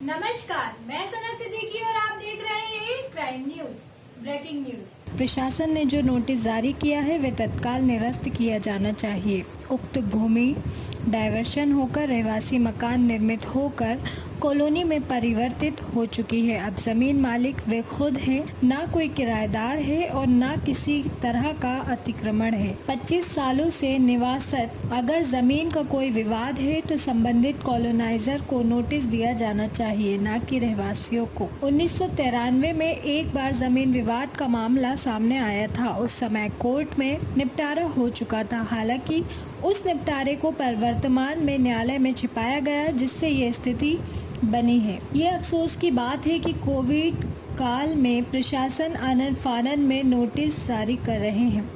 नमस्कार, मैं सना सिद्दीकी और आप देख रहे हैं क्राइम न्यूज। Breaking news. प्रशासन ने जो नोटिस जारी किया है वे तत्काल निरस्त किया जाना चाहिए। उक्त भूमि डायवर्शन होकर रहवासी मकान निर्मित होकर कॉलोनी में परिवर्तित हो चुकी है। अब जमीन मालिक वे खुद हैं, ना कोई किराएदार है और ना किसी तरह का अतिक्रमण है। 25 सालों से निवासरत अगर जमीन का कोई विवाद है तो संबंधित कॉलोनाइजर को नोटिस दिया जाना चाहिए, ना कि रहवासियों को। 1993 में एक बार जमीन विवाद का मामला सामने आया था। उस समय कोर्ट में निपटारा हो चुका था। हालांकि उस निपटारे को वर्तमान में न्यायालय में छिपाया गया, जिससे ये स्थिति बनी है। ये अफसोस की बात है कि कोविड काल में प्रशासन आनन फानन में नोटिस जारी कर रहे हैं।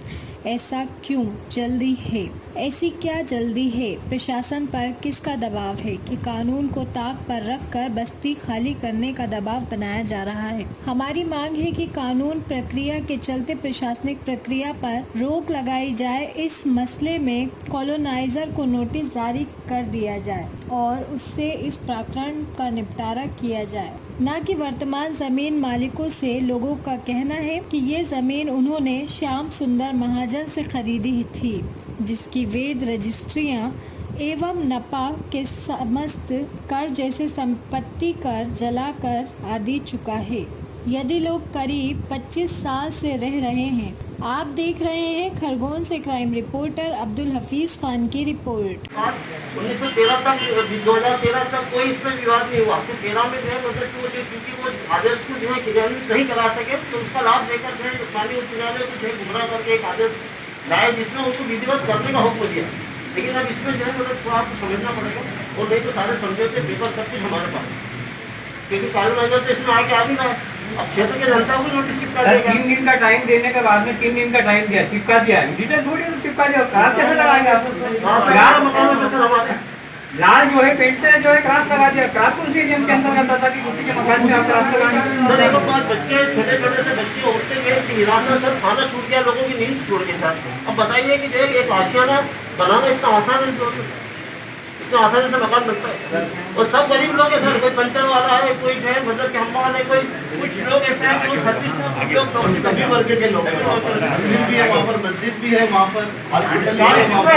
ऐसा क्यों? जल्दी है। ऐसी क्या जल्दी है? प्रशासन पर किसका दबाव है कि कानून को ताक पर रखकर बस्ती खाली करने का दबाव बनाया जा रहा है? हमारी मांग है कि कानून प्रक्रिया के चलते प्रशासनिक प्रक्रिया पर रोक लगाई जाए। इस मसले में कॉलोनाइजर को नोटिस जारी कर दिया जाए और उससे इस प्रकरण का निपटारा किया जाए, न कि वर्तमान जमीन मालिकों से। लोगों का कहना है कि ये जमीन उन्होंने श्याम सुंदर महाजन से खरीदी थी, जिसकी वैध रजिस्ट्रियां एवं नपा के समस्त कर जैसे संपत्ति कर जलाकर आदि चुका है। यदि लोग करीब 25 साल से रह रहे हैं। आप देख रहे हैं खरगोन से क्राइम रिपोर्टर अब्दुल हफीज खान की रिपोर्ट। 1913 तक 2013 तक कोई इसमें विवाद नहीं हुआ। तो 13 में जो है मतलब क्योंकि वो आदेश को जो है क्रियान्वित नहीं करा सके, तो उसका लाभ लेकर जो है माननीय उच्च न्यायालय को जो है गुमराह करके एक आदेश लाए, जिसमें उसको विधिवत करने का हुक्म दिया। लेकिन अब इसमें जो है मतलब थोड़ा आपको समझना पड़ेगा, और नहीं तो सारे समझौते पेपर सब कुछ हमारे पास, क्योंकि कानून अगर तो इसमें आगे आ भी ना है। अब क्षेत्र के जनता को नोटिस चिपका देगा। 3 दिन का टाइम देने के बाद में 3 दिन का टाइम दिया, चिपका दिया है। डिटेल थोड़ी चिपका दिया, क्रॉस कैसे लगाएंगे आप? लाल जो है पेंट से जो है क्रॉस लगा दिया। क्रॉस उसी नियम के अंदर आता था कि किसी के मकान में आप क्रॉस लगाएंगे। तो देखो बच्चे छोटे से बच्चे उठते गए हिरासत सर, खाना छूट गया, लोगों की नींद छोड़ के साथ। अब बताइए कि जो एक आशियाना बनाना इतना आसान है, इतना आसानी से मकान बनता है। और सब गरीब लोग हैं सर, कोई पंचर वाला है, कोई जो है मतलब कि हम वाले, कोई कुछ लोग ऐसे हैं कि सर्विस सभी वर्ग के लोग भी है, वहाँ पर मस्जिद भी है, वहाँ पर हॉस्पिटल है, स्कूल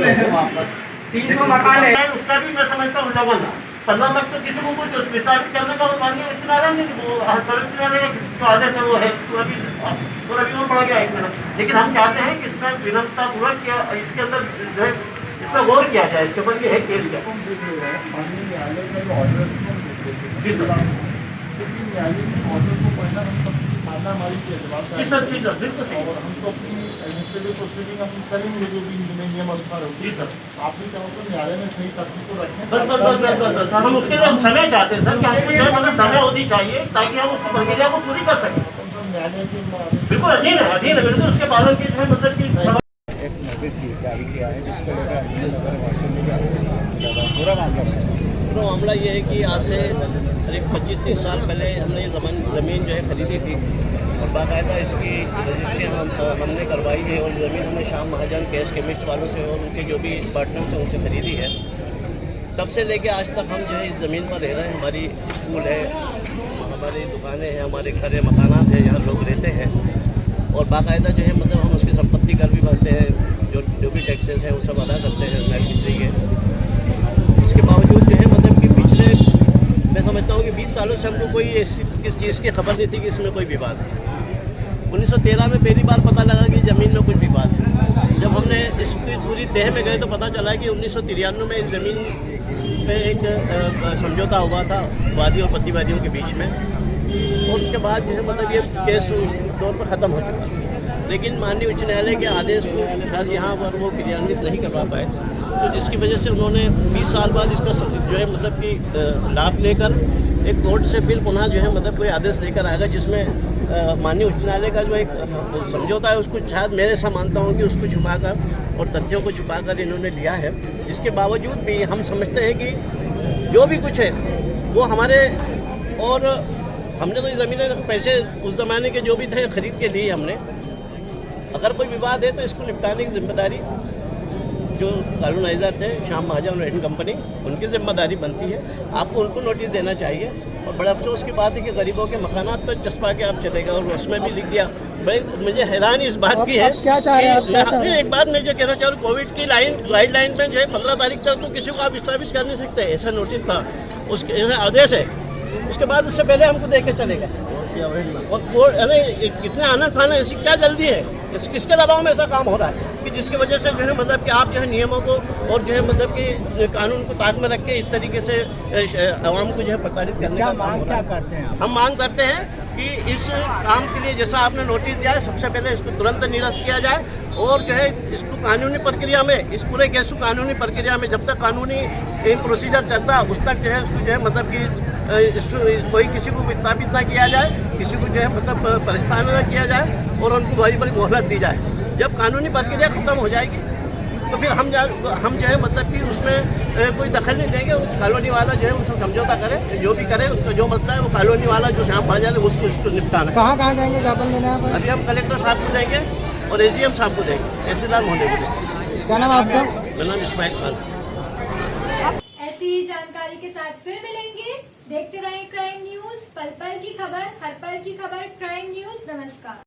है, वहाँ पर 300 मकान है। उसका भी मैं समझता हूँ लगन 15 तक तो किसी को कुछ विस्तारित करने का माननीय उच्च न्यायालय नहीं, वो सर्वोच्च न्यायालय जो आदेश है वो है, पूरा भी पड़ गया एक तरफ। लेकिन हम चाहते हैं कि इसका विनम्रता पूर्वक क्या इसके अंदर जो है इसका गौर किया जाए, इसके ऊपर है केस क्या। माननीय न्यायालय का जो ऑर्डर जी सर, न्यायालय के ऑर्डर को पढ़ना हम सब मानना हमारी जी सर, जी सर, बिल्कुल सही। और हम तो अपनी एडमिनिस्ट्रेटिव प्रोसीडिंग हम करेंगे जो भी इनमें नियम अनुसार होगी। जी सर, आप भी चाहो तो न्यायालय में सही तथ्य को रखें। बस हम उसके लिए हम समय चाहते हैं सर, कि हमको जो है मतलब समय होनी चाहिए ताकि हम उस प्रक्रिया को पूरी कर सकें। न्यायालय के बिल्कुल अधीन है बिल्कुल, उसके पालन की जो है मतलब की एक नोटिस जारी किया है, जिसको लेकर नगर वासियों में पूरा मामला ये है कि आज से करीब 25-30 साल पहले हमने ये ज़मीन जो है खरीदी थी, और बाकायदा इसकी रजिस्ट्री हमने करवाई है, और ज़मीन हमने श्याम महाजन कैश केमिस्ट वालों से और उनके जो भी पार्टनर से उनसे खरीदी है। तब से लेके आज तक हम जो है इस ज़मीन पर रह रहे हैं। हमारी स्कूल है, हमारी दुकानें हैं, हमारे घर है, मकानात हैं, यहाँ लोग रहते हैं, और बाकायदा जो है मतलब हम उसकी संपत्ति कर भी भरते हैं, जो भी टैक्सेस हैं वो सब अदा करते हैं, हमें मिल रही है। इसके बावजूद जो है मतलब कि पिछले मैं समझता हूँ कि 20 सालों से हमको कोई ऐसी किस चीज़ की खबर नहीं थी कि इसमें कोई विवाद है। 1913 में पहली बार पता लगा कि ज़मीन में कुछ विवाद है। जब हमने इसकी पूरी तह में गए तो पता चला कि 1993 में इस ज़मीन पे एक समझौता हुआ था वादी और प्रतिवादियों के बीच में, और उसके बाद जो है मतलब ये केस उस दौर पर ख़त्म हो चुका। लेकिन माननीय उच्च न्यायालय के आदेश को शायद यहाँ पर वो क्रियान्वित नहीं करवा पाए, तो जिसकी वजह से उन्होंने 20 साल बाद इसका जो है मतलब कि लाभ लेकर एक कोर्ट से फिर पुनः जो है मतलब कोई आदेश लेकर आएगा, जिसमें माननीय उच्च न्यायालय का जो एक समझौता है उसको शायद मैं ऐसा मानता हूँ कि उसको छुपाकर और तथ्यों को छुपाकर इन्होंने लिया है। इसके बावजूद भी हम समझते हैं कि जो भी कुछ है वो हमारे, और हमने तो ये ज़मीनें पैसे उस ज़माने के जो भी थे खरीद के लिए हमने। अगर कोई विवाद है तो इसको निपटाने की जिम्मेदारी जो कॉलोनाइजर थे श्याम महाजन और एंड कंपनी, उनकी जिम्मेदारी बनती है, आपको उनको नोटिस देना चाहिए। और बड़े अफसोस की बात है कि गरीबों के मकानात पर चस्पा के आप चले गए और उसमें भी लिख दिया। भाई मुझे हैरानी इस बात की है, क्या चाह रहे हैं आप, क्या चाह रहे हैं? एक बात मैं जो कहना चाह रहा हूँ, कोविड की गाइडलाइन में जो है 15 तारीख तक तो किसी को आप विस्थापित कर नहीं सकते, ऐसा नोटिस था, उसके ऐसा आदेश है। उसके बाद उससे पहले हमको देख के चलेगा। और अरे कितने आनंद फाना, ऐसी क्या जल्दी है, किसके दबाव में ऐसा काम हो रहा है कि जिसकी वजह से जो है मतलब कि आप जो है नियमों को और जो है मतलब कि कानून को ताक में रख के इस तरीके से आवाम को जो है प्रताड़ित करने का काम हो रहा है। करते हैं हम मांग करते हैं कि इस काम के लिए जैसा आपने नोटिस दिया है, सबसे पहले इसको तुरंत निरस्त किया जाए और जो है इसको कानूनी प्रक्रिया में, इस पूरे केस को कानूनी प्रक्रिया में जब तक कानूनी प्रोसीजर चलता है उस तक जो है इसको जो है मतलब कि कोई किसी को विस्थापित ना किया जाए, किसी को जो है मतलब परेशान ना किया जाए और उनको बड़ी बड़ी मोहलत दी जाए। जब कानूनी प्रक्रिया खत्म हो जाएगी तो फिर हम जो है मतलब कि उसमें कोई दखल नहीं देंगे। कॉलोनी वाला जो है उनसे समझौता करे, जो भी करे उसका जो मसला है वो कॉलोनी वाला जो श्याम महाजन है उसको इसको निपटाना है। कहाँ जाएंगे, ज्ञापन देने आप? अभी हम कलेक्टर साहब को देंगे और एजीएम साहब को देंगे, तहसीलदार महोदय को देंगे। क्या नाम है आपका? मेरा नाम इस्माइल खान। ऐसी ही जानकारी के साथ फिर मिलेंगे। देखते रहें क्राइम न्यूज, पल पल की खबर, हर पल की खबर। क्राइम न्यूज, नमस्कार।